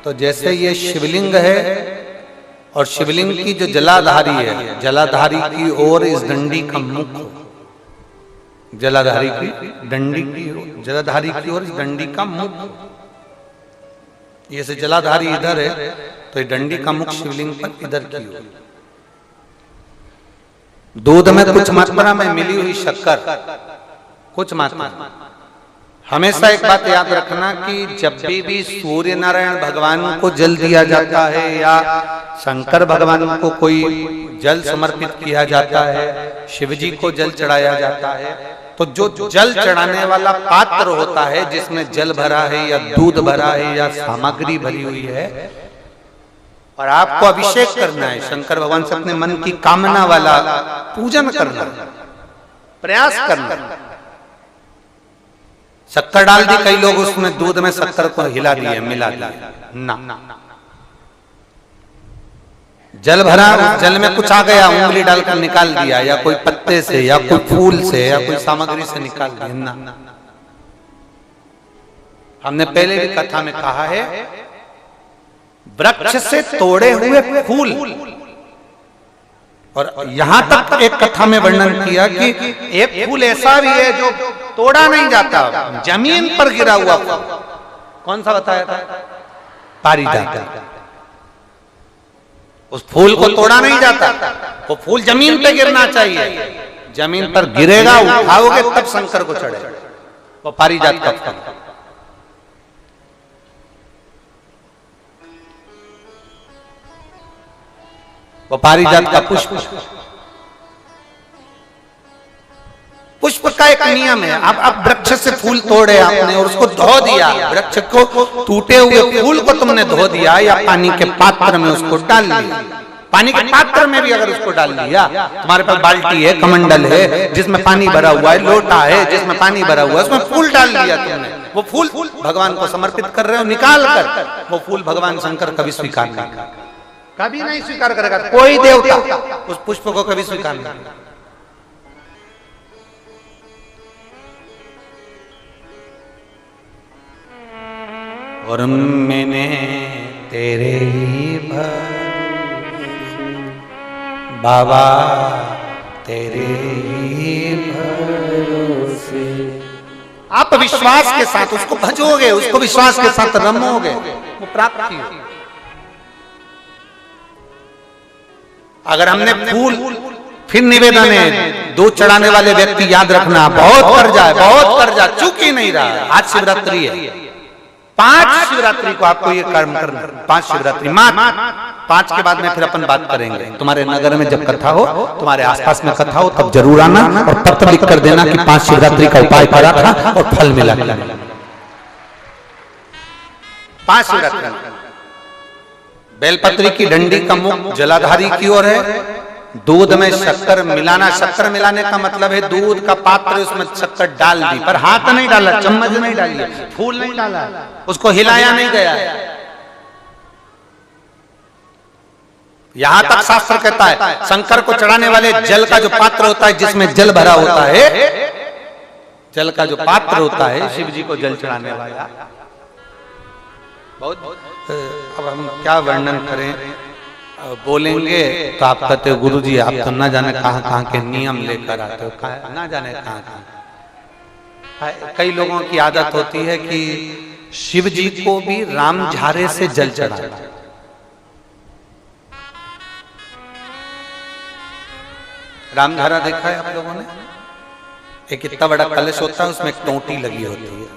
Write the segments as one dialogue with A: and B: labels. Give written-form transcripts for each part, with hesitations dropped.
A: तो जैसे ये शिवलिंग है और शिवलिंग की जो जलाधारी है, जलाधारी की ओर इस डंडी का मुख, जलाधारी की डंडी की, जलाधारी की ओर इस डंडी का मुख, ये से जलाधारी इधर है तो ये डंडी का मुख शिवलिंग पर इधर की ओर। दूध में कुछ मात्रा में मिली हुई शक्कर, कुछ मात्रा। हमेशा एक बात याद रखना कि जब भी सूर्य नारायण भगवान को जल दिया जाता है या शंकर भगवान को कोई जल समर्पित किया जाता है, शिव जी को जल चढ़ाया जाता है, तो जो जल चढ़ाने वाला पात्र होता है जिसमें जल भरा है या दूध भरा है या सामग्री भरी हुई है, और आपको अभिषेक करना है, शंकर भगवान से अपने मन की कामना वाला पूजन करना, प्रयास करना। शक्कर डाल दी, कई लोग उसमें दूध में शक्कर को हिला दिए, मिला दिए ना। जल भरा, जल में कुछ आ गया, उंगली डालकर निकाल दिया, या कोई पत्ते से या कोई फूल से या कोई सामग्री से निकाल दिया ना। हमने पहले भी कथा में कहा है, वृक्ष से तोड़े हुए फूल, और यहां तक एक कथा में वर्णन किया कि एक फूल ऐसा भी है जो तोड़ा नहीं जाता, जमीन पर गिरा हुआ फूल। कौन सा बताया था? पारिजात। उस फूल को तोड़ा नहीं जाता, वो फूल जमीन पे गिरना चाहिए, जमीन पर गिरेगा, उठाओगे तब शंकर को चढ़ेगा, वो पारिजात का फूल। वो पारिजात का पुष्प, पुष्प का एक नियम है। अब वृक्ष से फूल तोड़े आपने और उसको धो दिया, वृक्ष को, टूटे हुए फूल को तुमने धो दिया या पानी के पात्र में उसको डाल दिया, पानी के पात्र में भी अगर उसको डाल दिया, तुम्हारे पास बाल्टी है, कमंडल है जिसमें पानी भरा हुआ है, लोटा है जिसमें पानी भरा हुआ है, उसमें फूल डाल दिया तुमने, वो फूल भगवान को समर्पित कर रहे हो निकाल कर, वो फूल भगवान शंकर कभी स्वीकार नहीं करेगा, कभी नहीं स्वीकार करेगा, कोई देवता उस पुष्प को कभी स्वीकार नहीं करेगा। और मैंने तेरे ही बाबा तेरे ही भरोसे, आप विश्वास के साथ उसको भजोगे, उसको विश्वास के साथ रमोगे, वो प्राप्ति होगी। अगर हमने फूल, फिर निवेदन है, दूध चढ़ाने वाले व्यक्ति याद रखना, बहुत कर्जा है, बहुत कर्जा, चूक ही नहीं रहा है। आज शिवरात्रि है, 5 शिवरात्रि को आपको ये कर्म करना, 5 शिवरात्रि, 5 के बाद में फिर अपन बात करेंगे। तुम्हारे नगर में जब कथा हो, तुम्हारे आसपास में कथा हो, तब जरूर आना और पत्र लिख कर देना कि 5 शिवरात्रि का उपाय करा था और फल मिला। 5 शिवरात्रि, बेलपत्री की डंडी का मुख जलाधारी की ओर है, दूध में शक्कर मिलाना, शक्कर मिलाने का मतलब है दूध का पात्र उसमें शक्कर डाल दी, पर हाथ नहीं डाला, चम्मच नहीं डाली, फूल नहीं डाला, उसको हिलाया नहीं गया। यहां तक शास्त्र कहता है शंकर को चढ़ाने वाले जल का जो पात्र होता है, जिसमें जल भरा होता है, जल का जो पात्र होता है, शिव जी को जल चढ़ाने वाला, बहुत अब हम क्या वर्णन करें, बोलेंगे तो आप कहते हो गुरु जी आप तो ना जाने कहां के नियम लेकर आते हो, ना जाने कहां। कई लोगों की आदत होती है कि शिव जी को भी राम झारे से जल चढ़ाना। राम झारा देखा है आप लोगों ने? एक इतना बड़ा कलश होता है, उसमें एक टोंटी लगी होती है,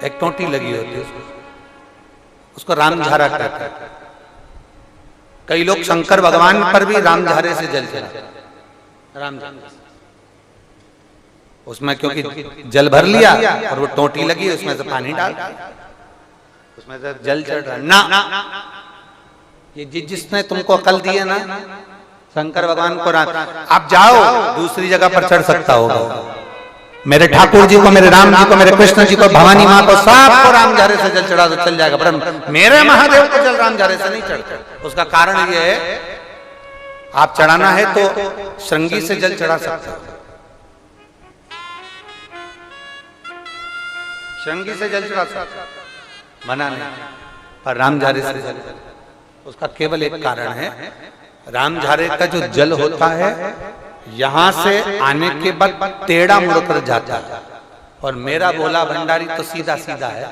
A: एक टोंटी लगी होती है, उसको रामझारा कहते हैं। कई लोग शंकर भगवान पर भी रामझारे से जल चढ़ाते, रामझारे उसमें, क्योंकि जल भर लिया और वो टोंटी लगी, उसमें से पानी डाल, उसमें से जल चढ़ रहा ना। ये जिसने तुमको अकल दी है ना, शंकर भगवान को, आप जाओ दूसरी जगह पर चढ़ सकता होगा, मेरे ठाकुर जी को, मेरे राम जी को, मेरे कृष्ण जी को, भवानी माँ को, सबको रामझारे से जल चढ़ा तो चल जाएगा, पर मेरे महादेव को जल रामझारे से नहीं चढ़ता। उसका कारण ये है, आप चढ़ाना है तो श्रृंगी से जल चढ़ा सकते हो, श्रृंगी से जल चढ़ा सकते, मना नहीं, पर रामझारे से जल, उसका केवल एक कारण है, रामझारे का जो जल होता है यहां से आने के बाद टेढ़ा मुड़कर जाता है, और मेरा भोला भंडारी तो सीधा सीधा है।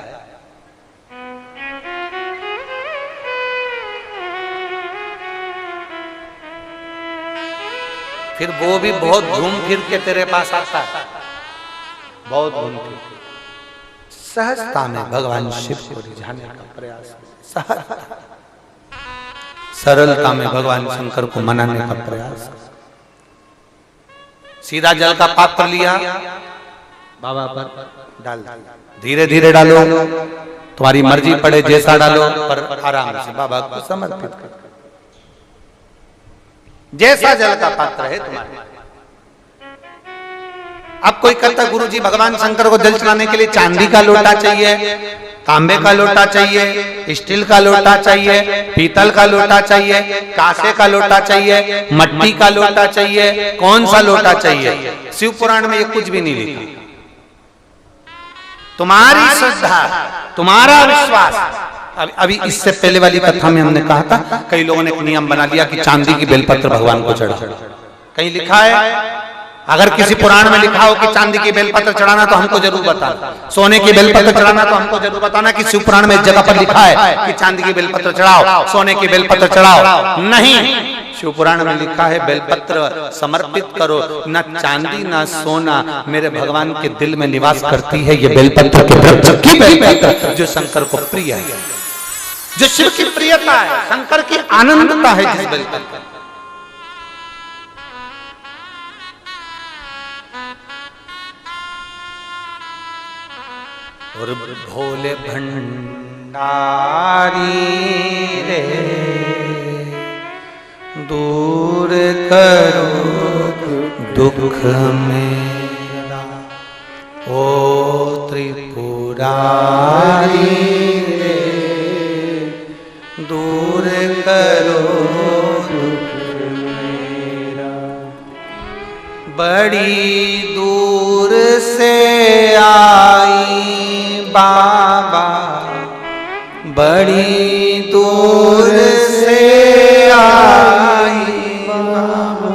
A: फिर वो भी बहुत घूम फिर के तेरे पास आता है, बहुत घूम फिर, सहजता में भगवान शिव को रिझाने का प्रयास, सहजता, सरलता में भगवान शंकर को मनाने का प्रयास। सीधा जल का पात्र लिया, बाबा पर डाल, धीरे धीरे डालो, तुम्हारी मर्जी पड़े जैसा डालो, पर आराम से बाबा को समर्पित कर, जैसा जल का पात्र है तुम्हारे। अब कोई कहता गुरुजी भगवान शंकर को जल चढ़ाने के लिए चांदी का लोटा चाहिए, तांबे का लोटा चाहिए, स्टील का लोटा चाहिए, पीतल का लोटा चाहिए, कांसे का लोटा चाहिए, मट्टी का लोटा चाहिए, कौन सा लोटा चाहिए? शिव पुराण में ये कुछ भी नहीं लिखा। तुम्हारी श्रद्धा, तुम्हारा विश्वास। अभी इससे पहले वाली कथा में हमने कहा था, कई लोगों ने एक नियम बना लिया कि चांदी की बेलपत्र भगवान को चढ़ा। कहीं लिखा है? अगर किसी पुराण में लिखा हो कि चांदी की बेलपत्र चढ़ाना तो हमको जरूर बताना, सोने की बेलपत्र चढ़ाना तो हमको जरूर बताना कि शिव पुराण में इस जगह पर लिखा है कि चांदी की बेलपत्र चढ़ाओ, सोने की बेलपत्र चढ़ाओ। नहीं, शिव पुराण में लिखा है बेलपत्र समर्पित करो, न चांदी न सोना, मेरे भगवान के दिल में निवास करती है ये बेलपत्र के वृक्ष की बेलपत्र, जो शंकर को प्रिय है, जो शिव की प्रियता है, शंकर की आनंदता है जिस बेलपत्र। और भोले भंडारी रे दूर करो दुख मेरा, ओ त्रिपुरारी रे दूर करो दुख मेरा। बड़ी दूर से आई बाबा, बड़ी दूर से आई बाबा,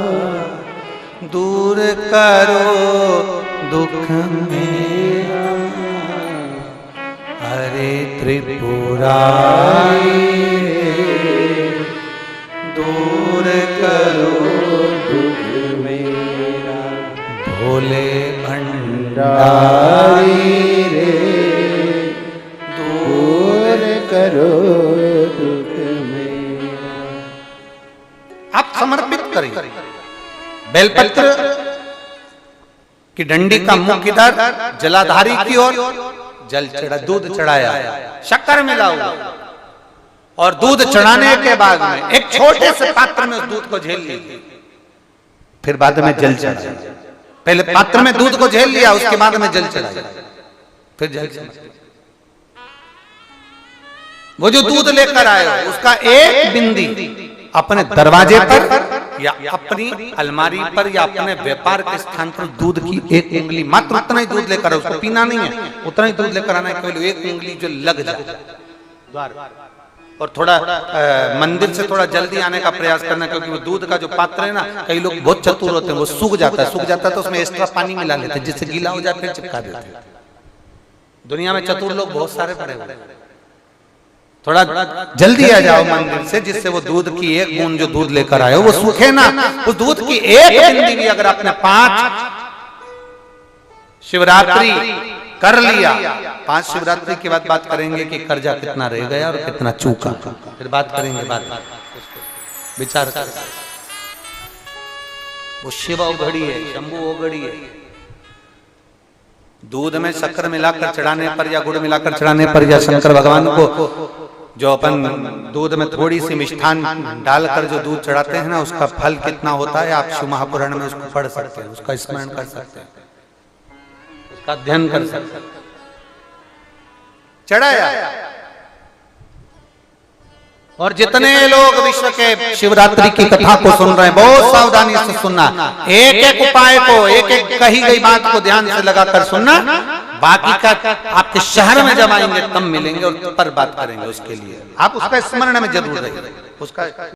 A: दूर करो दुख मेरा। हरे त्रिपुरारी दूर करो दुख मेरा, भोले भंडारी करो दुख मेरा। आप समर्पित करें बेलपत्र की डंडी का मुख इधर, जलाधारी की ओर, जल चढ़ा, दूध चढ़ाया, शक्कर मिलाओ, और दूध चढ़ाने के बाद में एक छोटे से पात्र में उस दूध को झेल लीजिए, फिर बाद में जल चढ़ाया। पहले पात्र में दूध को झेल लिया, उसके बाद में जल चढ़ाया, फिर जल चढ़ाया। वो जो दूध लेकर आए उसका एक बिंदी अपने दरवाजे पर या अपनी अलमारी पर या अपने व्यापार के स्थान पर दूध की एक उंगली, मात्र उतना ही दूध लेकर, उसको पीना नहीं है, उतना ही दूध लेकर आना है, केवल एक उंगली जो लग जाए द्वार, और थोड़ा मंदिर से थोड़ा जल्दी आने का प्रयास करना, क्योंकि वो दूध का जो पात्र है ना, कई लोग बहुत चतुर होते हैं, वो सूख जाता है तो उसमें एक्स्ट्रा पानी मिला लेते हैं, जिससे गीला हो जाए फिर चिपका देते हैं। दुनिया में चतुर लोग बहुत सारे पड़े हुए हैं। थोड़ा जल्दी आ जाओ मंदिर से, जिससे वो दूध की एक बूंद जो दूध लेकर आए वो सूखे ना। उस दूध की एक बूंद भी अगर आपने 5 शिवरात्रि कर लिया, 5 शिवरात्रि के बाद बात करेंगे कि कर्जा कितना रह गया और कितना चूका, फिर बात करेंगे, बात विचार कर। वो शिव औघड़ी है, शंभू औघड़ी है। दूध में शक्कर मिलाकर चढ़ाने पर या गुड़ मिलाकर चढ़ाने पर या शंकर भगवान को जो अपन दूध में थोड़ी सी मिष्ठान डालकर जो दूध चढ़ाते हैं ना, उसका फल कितना होता है आप शिव महापुराण में उसको पढ़ सकते हैं, उसका स्मरण कर सकते हैं, उसका अध्ययन कर सकते हैं। चढ़ाया, और जितने लोग विश्व के शिवरात्रि की कथा को सुन रहे हैं, बहुत सावधानी से सुनना, एक एक उपाय को, एक एक कही गई बात को ध्यान से लगाकर सुनना। बाकी का आपके शहर में जब आएंगे तब मिलेंगे और पर बात करेंगे। उसके लिए आप उसका स्मरण में जरूर रहिए। उसका